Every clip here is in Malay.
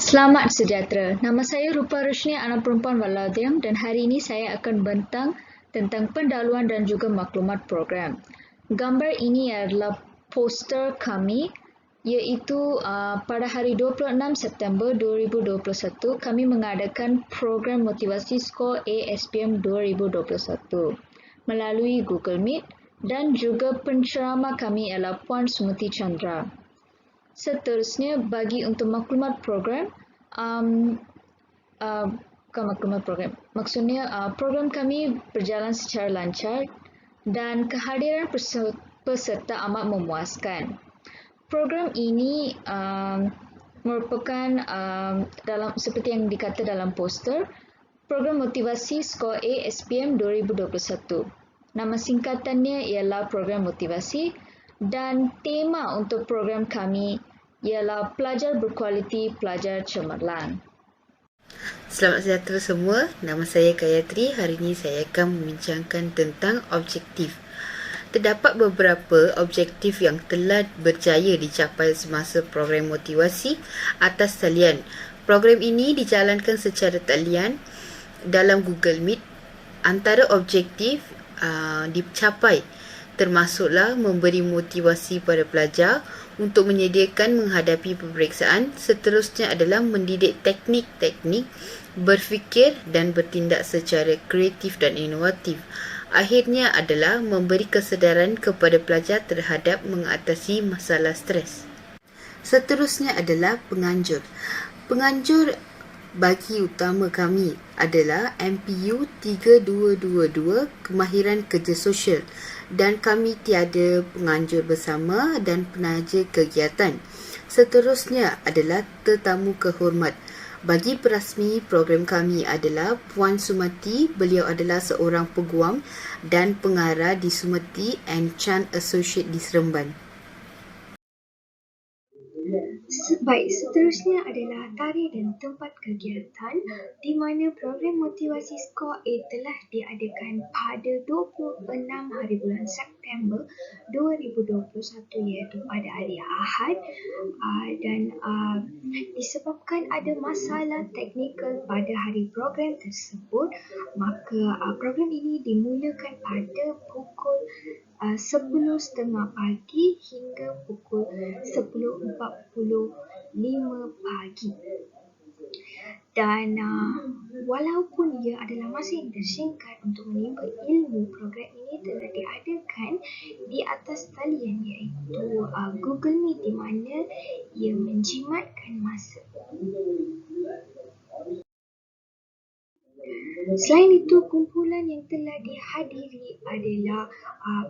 Selamat sejahtera. Nama saya Rupa Roshni, anak perempuan Walaudiam, dan hari ini saya akan bentang tentang pendahuluan dan juga maklumat program. Gambar ini adalah poster kami, iaitu pada hari 26 September 2021 kami mengadakan program motivasi skor ASPM 2021 melalui Google Meet dan juga penceramah kami ialah Puan Sumati Chandra. Seterusnya, bagi untuk maklumat program, bukan maklumat program, maksudnya program kami berjalan secara lancar dan kehadiran peserta amat memuaskan. Program ini merupakan dalam seperti yang dikata dalam poster, program motivasi skor ASPM 2021. Nama singkatannya ialah program motivasi dan tema untuk program kami ialah pelajar berkualiti, pelajar cemerlang. Selamat sejahtera semua, nama saya Gayatri. Hari ini saya akan membincangkan tentang objektif. Terdapat beberapa objektif yang telah berjaya dicapai semasa program motivasi atas talian. Program ini dijalankan secara talian dalam Google Meet. Antara objektif dicapai termasuklah memberi motivasi pada pelajar untuk menyediakan menghadapi peperiksaan. Seterusnya adalah mendidik teknik-teknik berfikir dan bertindak secara kreatif dan inovatif. Akhirnya adalah memberi kesedaran kepada pelajar terhadap mengatasi masalah stres. Seterusnya adalah penganjur. Penganjur bagi utama kami adalah MPU 3222 Kemahiran Kerja Sosial, dan kami tiada penganjur bersama dan penaja kegiatan. Seterusnya adalah tetamu kehormat. Bagi perasmi program kami adalah Puan Sumati. Beliau adalah seorang peguam dan pengarah di Sumati and Chan Associate di Seremban. Baik, seterusnya adalah tarikh dan tempat kegiatan di mana program motivasi skor A telah diadakan pada 26 hari bulan September 2021 iaitu pada hari Ahad, dan disebabkan ada masalah teknikal pada hari program tersebut, maka program ini dimulakan pada pukul 10.30 pagi hingga pukul 10.45 pagi. Dan walaupun ia adalah masa yang tersingkat untuk menimba ilmu, program ini telah diadakan di atas talian iaitu Google Meet, di mana ia menjimatkan masa. Selain itu, kumpulan yang telah dihadiri adalah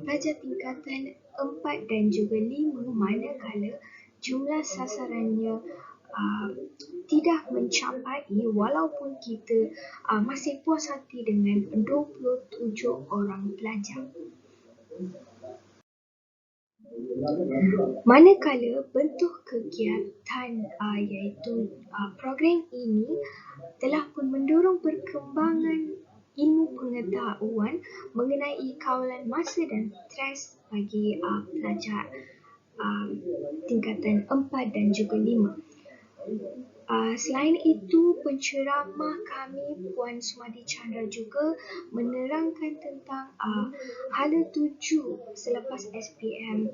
pelajar tingkatan 4 dan juga 5, manakala jumlah sasarannya tidak mencapai, walaupun kita masih puas hati dengan 27 orang pelajar. Manakala bentuk kegiatan iaitu program ini telah pun mendorong perkembangan ilmu pengetahuan mengenai kawalan masa dan stres bagi pelajar tingkatan 4 dan juga 5. Selain itu, penceramah kami Puan Sumati Chandra juga menerangkan tentang hala tuju selepas SPM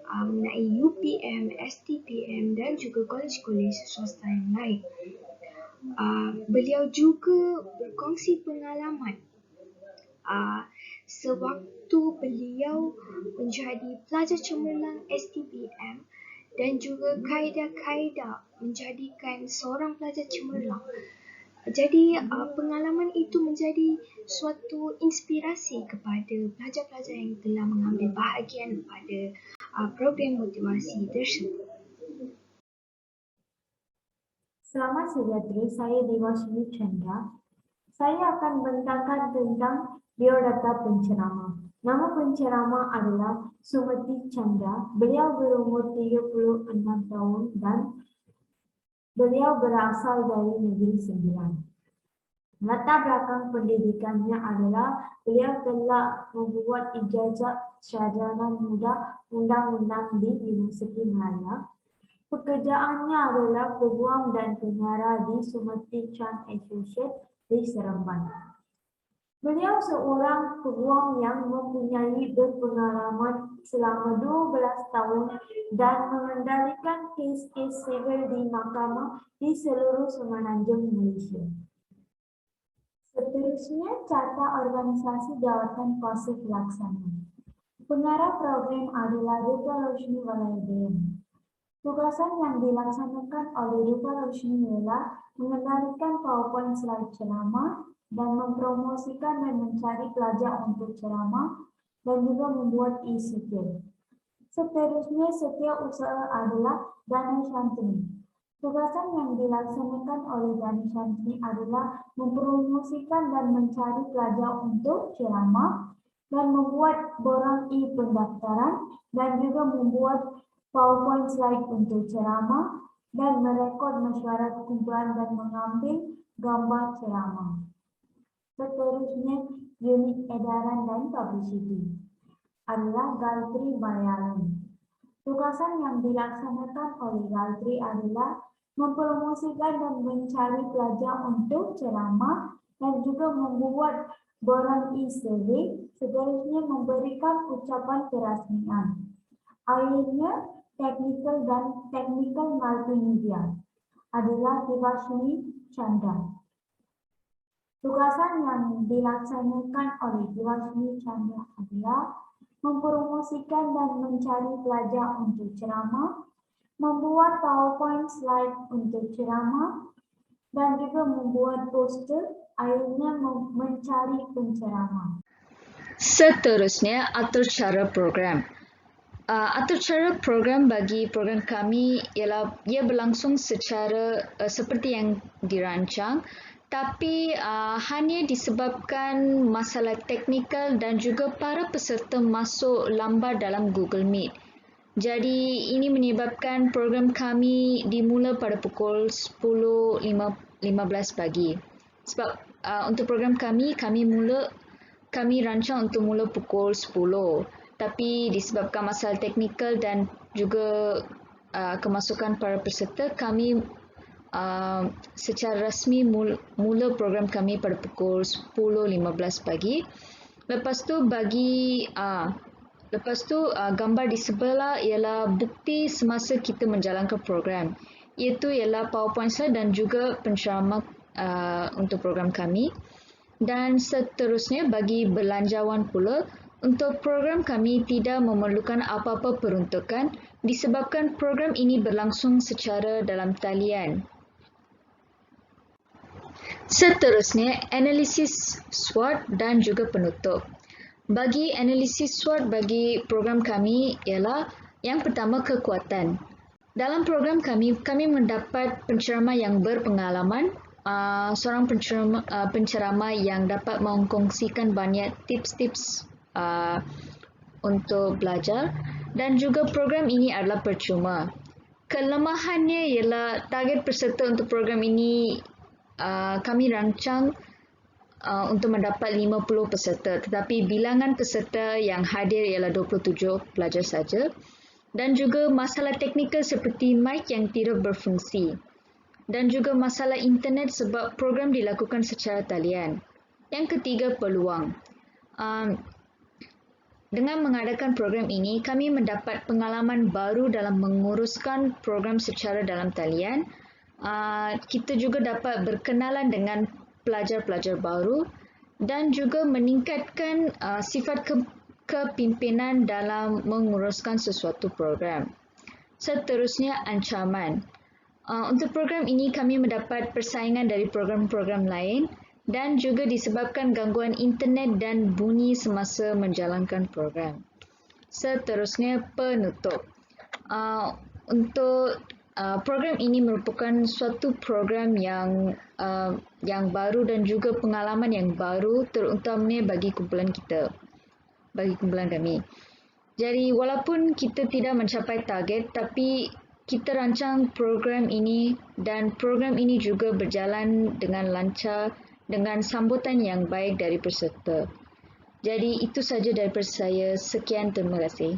mengenai UPM, STPM dan juga kolej-kolej swasta yang lain. Beliau juga berkongsi pengalaman sewaktu beliau menjadi pelajar cemerlang STPM dan juga kaedah-kaedah menjadikan seorang pelajar cemerlang. Jadi pengalaman itu menjadi suatu inspirasi kepada pelajar-pelajar yang telah mengambil bahagian pada program motivasi tersebut. Selamat sejahtera, saya Dewa Sumit Chandra. Saya akan bentangkan tentang biodata penceramah. Nama penceramah adalah Sumati Chandra. Beliau berumur 36 tahun dan beliau berasal dari Negeri Sembilan. Latar belakang pendidikannya adalah beliau telah membuat ijazah sarjana muda undang-undang di Universiti Malaya. Pekerjaannya adalah peguam dan pengarah di Sumati Chan Associates di Seremban. Beliau seorang peguam yang mempunyai berpengalaman selama 12 tahun dan mengendalikan kes-kes sivil di mahkamah di seluruh Semenanjung Malaysia. Seterusnya, carta organisasi jawatan kuasa pelaksana. Pengarah program adalah Rupa Roshni Walayudin. Tugasan yang dilaksanakan oleh Rupa Roshni ialah mengendalikan PowerPoint slide ceramah dan mempromosikan dan mencari pelajar untuk ceramah dan juga membuat e-sikil. Seterusnya, setiap usaha adalah Dana Shantini. Tugasan yang dilaksanakan oleh Dana Shantini adalah mempromosikan dan mencari pelajar untuk ceramah dan membuat borang e-pendaftaran dan juga membuat PowerPoint slide untuk ceramah dan merekod mesyuarat kumpulan dan mengambil gambar ceramah. Seterusnya, unit edaran dan publicity adalah Gayatri Malayalam. Tugasan yang dilaksanakan oleh Gayatri adalah mempromosikan dan mencari pelajar untuk ceramah dan juga membuat borang e-survey. Seterusnya, memberikan ucapan perasmian. Akhirnya, teknikal multimedia adalah Divashini Chandra. Tugasan yang dilaksanakan oleh Divashini Chandra adalah mempromosikan dan mencari pelajar untuk ceramah, membuat PowerPoint slide untuk ceramah, dan juga membuat poster, akhirnya mencari penceramah. Seterusnya, atur cara program. Atur cara program bagi program kami ialah ia berlangsung secara seperti yang dirancang, tapi hanya disebabkan masalah teknikal dan juga para peserta masuk lambat dalam Google Meet. Jadi ini menyebabkan program kami dimula pada pukul 10.15 pagi. Sebab untuk program kami rancang untuk mula pukul 10. Tapi disebabkan masalah teknikal dan juga kemasukan para peserta, kami secara rasmi mula program kami pada pukul 10.15 pagi. Lepas tu gambar di sebelah ialah bukti semasa kita menjalankan program. Iaitu ialah PowerPoint slide dan juga penceramah untuk program kami. Dan seterusnya bagi belanjawan pula, untuk program kami tidak memerlukan apa-apa peruntukan disebabkan program ini berlangsung secara dalam talian. Seterusnya, analisis SWOT dan juga penutup. Bagi analisis SWOT bagi program kami ialah yang pertama, kekuatan. Dalam program kami mendapat penceramah yang berpengalaman, seorang penceramah yang dapat mengkongsikan banyak tips-tips untuk belajar, dan juga program ini adalah percuma. Kelemahannya ialah target peserta untuk program ini kami rancang untuk mendapat 50 peserta, tetapi bilangan peserta yang hadir ialah 27 pelajar saja, dan juga masalah teknikal seperti mic yang tidak berfungsi, dan juga masalah internet sebab program dilakukan secara talian. Yang ketiga, peluang. Dengan mengadakan program ini, kami mendapat pengalaman baru dalam menguruskan program secara dalam talian. Kita juga dapat berkenalan dengan pelajar-pelajar baru dan juga meningkatkan sifat kepimpinan dalam menguruskan sesuatu program. Seterusnya, ancaman. Untuk program ini, kami mendapat persaingan dari program-program lain dan juga disebabkan gangguan internet dan bunyi semasa menjalankan program. Seterusnya, penutup. Untuk program ini merupakan suatu program yang baru dan juga pengalaman yang baru, terutamanya bagi kumpulan kami. Jadi walaupun kita tidak mencapai target, tapi kita rancang program ini dan program ini juga berjalan dengan lancar dengan sambutan yang baik dari peserta. Jadi itu saja daripada saya. Sekian, terima kasih.